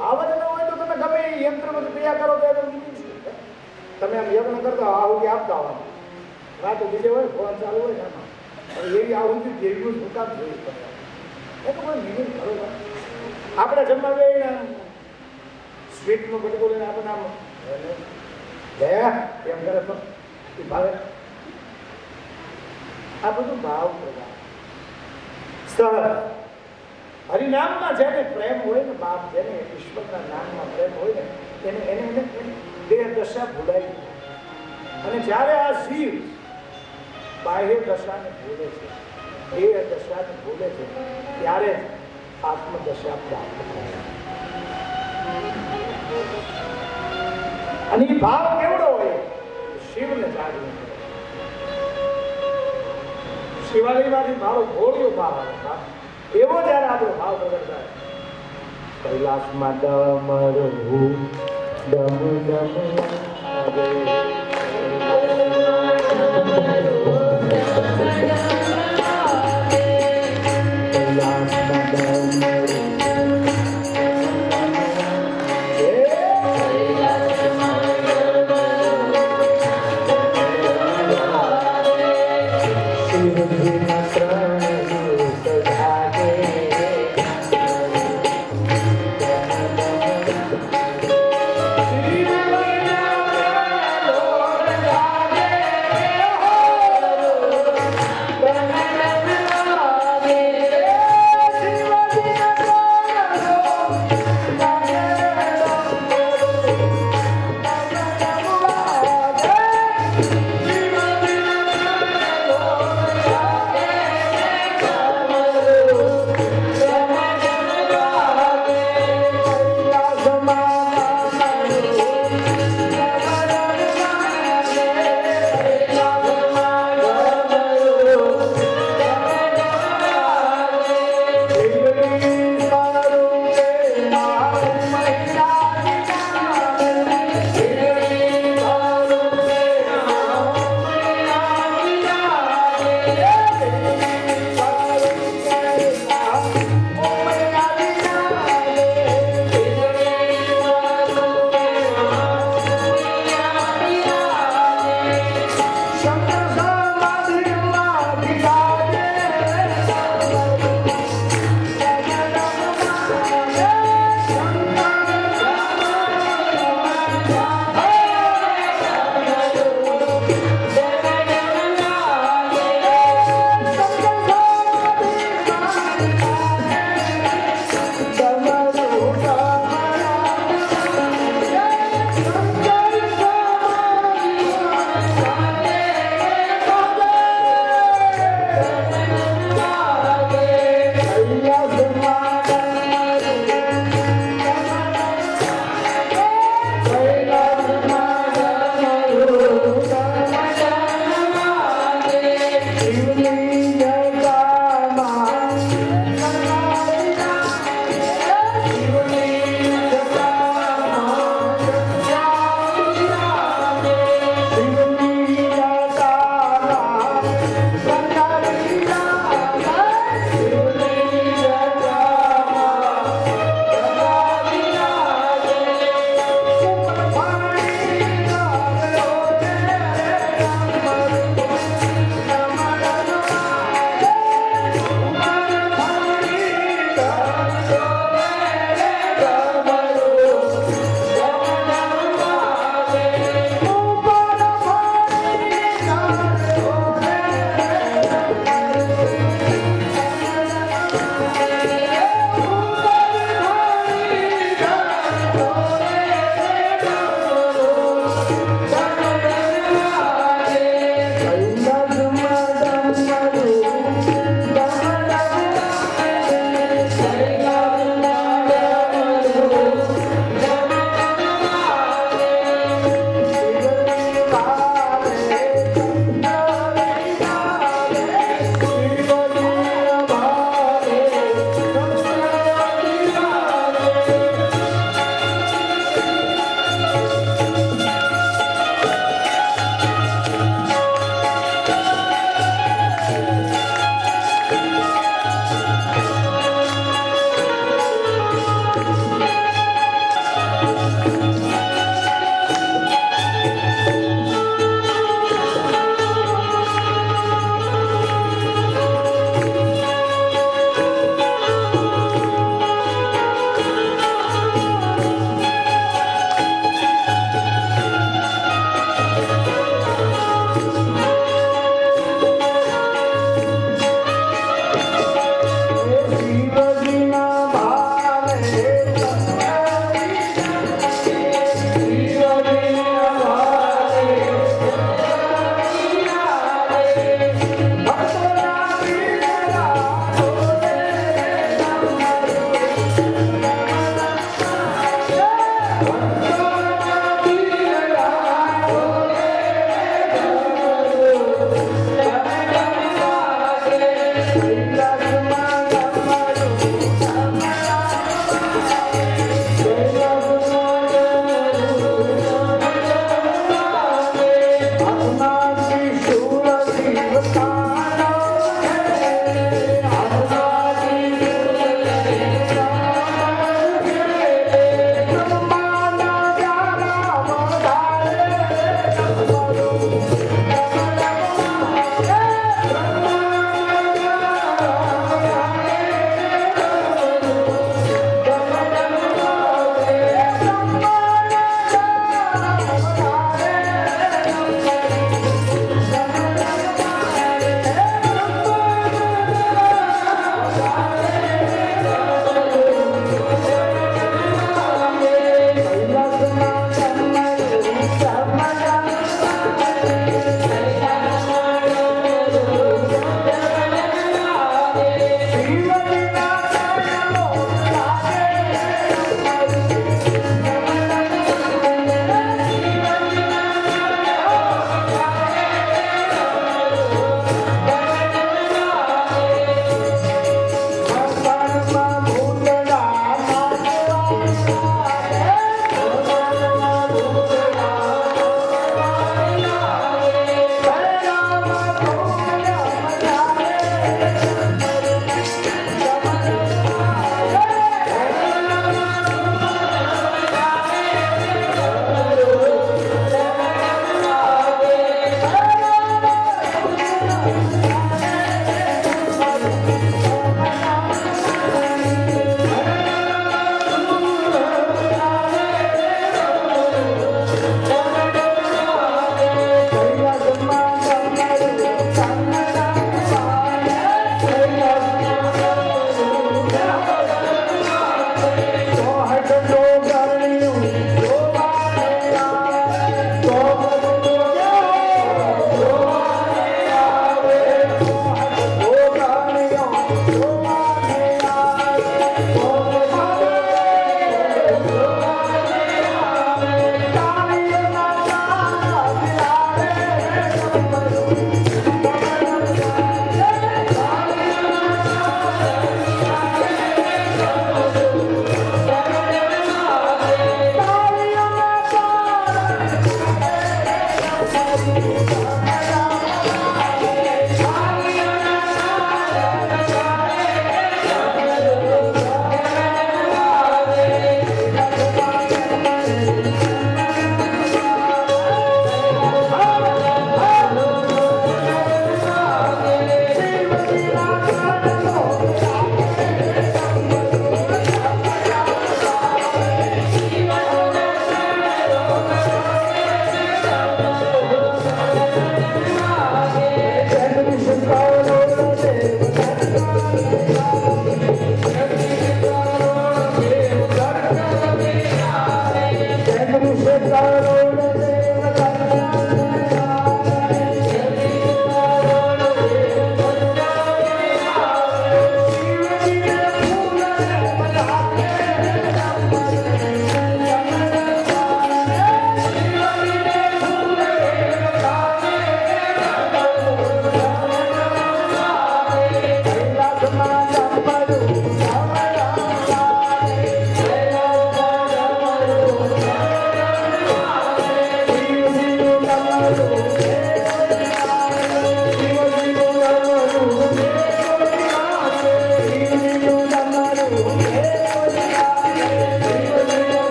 ભાવ જ ન હોય તો તમે ગમે એ યંત્રમાં ક્રિયા કરો તો એનો meaning શું છે? તમે આમ યજ્ઞ કરતા આહુતિ આપતા હોય રાતો બીજે હોય ફોન ચાલુ હોય ને આમાં એવી આહુતિ દેવીનું શું કામ જોયું પડે એ તો કોઈ મિનિંગ ખરો ને. આપણે જમવા બેસીને સ્વીટનું બટકું લઈને આપણને આમ એમ કરે તો એ ભાવે આ બધું ભાવ પ્રદાન સહજ હરિનામમાં જેને પ્રેમ હોય ને બાપ જેને ઈશ્વરના નામમાં પ્રેમ હોય ને એને એને એને દેહ દશા ભૂલાઈ અને જ્યારે આ જીવ બાહ્ય દશાને ભૂલે છે દેહ દશાને ભૂલે છે ત્યારે આત્મદશા પ્રાપ્ત થાય અને એ ભાવ કેવડો હોય શિવને જાણવું શિવાલયમાંથી મારો ઘોડિયો ભાવ આવે એવો જ્યારે આપણો ભાવ પ્રગટ થાય કૈલાસમાં ડમરું ડમ ડમ Oh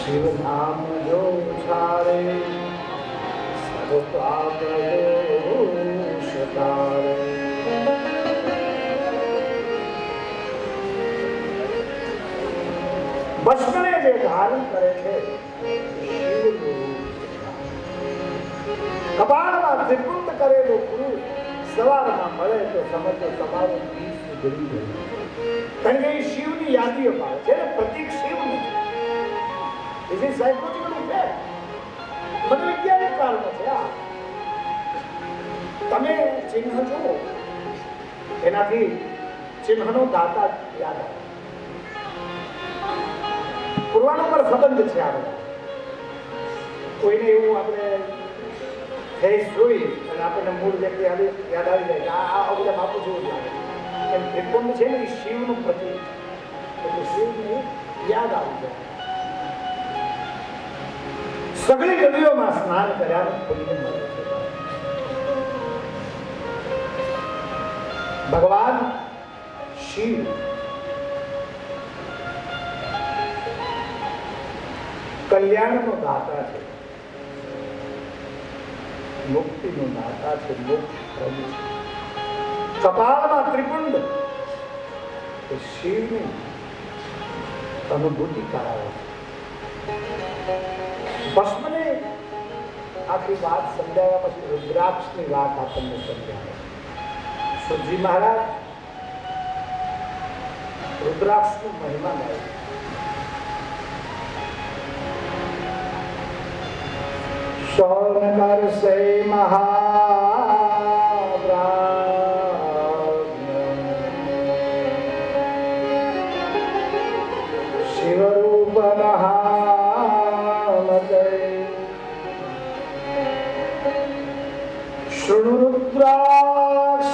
શિવ નામ જો છારે સબ પાપ દોષ તારે. ભસ્મને જે ધારણ કરે છે કપાળમાં ત્રિપુંડ કરેલું પુરુષ સવારમાં મળે તો સમજો તમારું પીસ ઉઘડી ગયું. કારણ કે એ શિવની યાદીઓ પાડે છે ને, પ્રતીક શિવનું છે. This is psychological effect. મનોવૈજ્ઞાનિક કારણો છે આ. તમે ચિહ્ન જુઓ, એનાથી ચિહ્નનો દાતા યાદ આવે. પુરાણો પર સંબંધ છે આ બધા. કોઈને એવું આપણે ફેસ જોઈ અને આપણને મૂળ વ્યક્તિ યાદ આવી જાય કે આ બધા બાપુ જેવું જ લાગે. એમ ત્રિપુંડ છે ને એ શિવનું પ્રતીક, એટલે શિવની યાદ આવી જાય. સગળી નદીઓમાં સ્નાન કર્યા પુણ્ય મળે છે. ભગવાન શિવ કલ્યાણનો દાતા છે, મુક્તિનો દાતા છે, મોક્ષ પ્રભુ છે. કપાળમાં ત્રિપુંડ એ શિવની અનુભૂતિ કરાવે છે. ભસ્મને આખી વાત સમજાવ્યા પછી રુદ્રાક્ષની વાત આપણને સમજાવે. સુરજી મહારાજ રુદ્રાક્ષની મહિમા ગાય. શૌનકર સે મહાબ્રાહ્મણ શિવરૂપ શૃણુ રુદ્રાક્ષ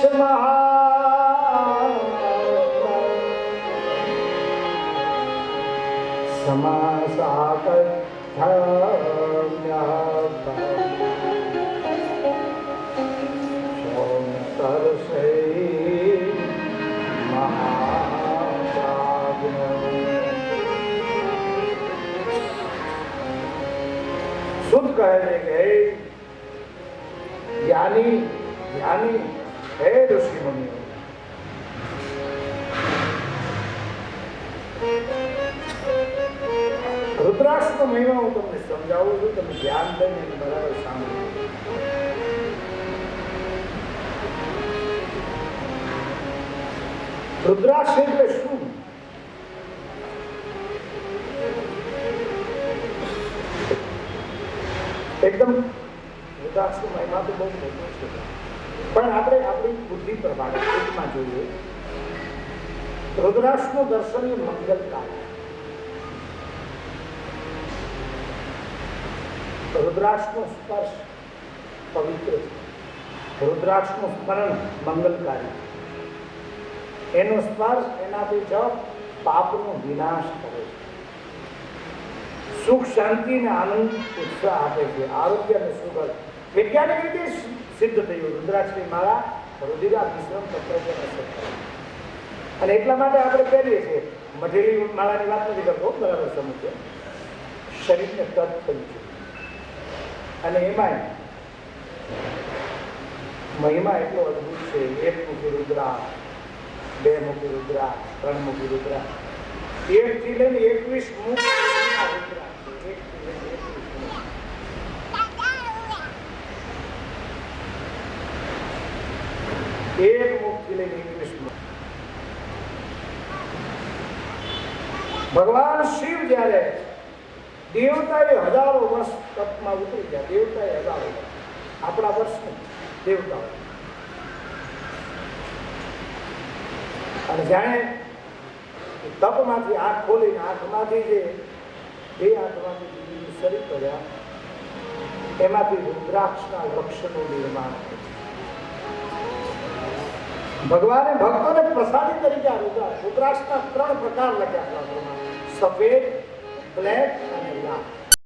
શુદ્ધ કહે છે કે જ્ઞાની જ્ઞાની હે ઋષિ મુનિઓ, રુદ્રાક્ષનો મહિમા હું તમને સમજાવું છું. તમે ધ્યાન દઈને એને બરાબર સાંભળો. રુદ્રાક્ષ એટલે શું? એકદમ રુદ્રાક્ષનો મહિમા તો બહુ મોટો છે, પણ આપણે આપણી બુદ્ધિ પ્રમાણે ટૂંકમાં જોઈએ. રુદ્રાક્ષનું દર્શન એ મંગલકારી. રુદ્રાક્ષનો સ્પર્શ પવિત્ર છે. રુદ્રાક્ષનું સ્મરણ મંગલકારી. એનો સ્પર્શ, એનાથી જપ પાપનો વિનાશ કરે છે. સુખ, શાંતિ અને આનંદ, ઉત્સાહ આપે છે. આરોગ્ય અને સુગર વૈજ્ઞાનિક રીતે સિદ્ધ થયું. રુદ્રાક્ષની માળા રુધિરાભિસરણ તત્વને અસર કરે અને એટલા માટે આપણે કહીએ છીએ. મઢેલી માળાની વાત નથી કરતો, બરાબર સમજો. શરીરને તત્ થયું છે અને એમાં મહિમા એટલો અદભુત છે. એક મુખી રુદ્રાક્ષ, બે મુખી રુદ્રાક્ષ, ત્રણ મુખી રુદ્રાક્ષ, 1 થી લઈને 21 મુખ રુદ્રાક્ષ. એક મુખથી લઈને 21 મુખ. ભગવાન શિવ જ્યારે દેવતાએ હજારો વર્ષ તપમાં ઉતરી ગયા, દેવતાએ હજારો વર્ષ, આપણા વર્ષ નહીં, દેવતાઓ. અને જાણે તપમાંથી આંખ ખોલીને આંખમાંથી જે બે આંખમાંથી બીજું શરીર કર્યા, એમાંથી રુદ્રાક્ષના વૃક્ષનું નિર્માણ થયું. ભગવાને ભક્તોને પ્રસાદી તરીકે આ રુદ્રાક્ષના 3 પ્રકાર લખ્યા શાસ્ત્રોમાં: સફેદ, બ્લેક અને લાલ.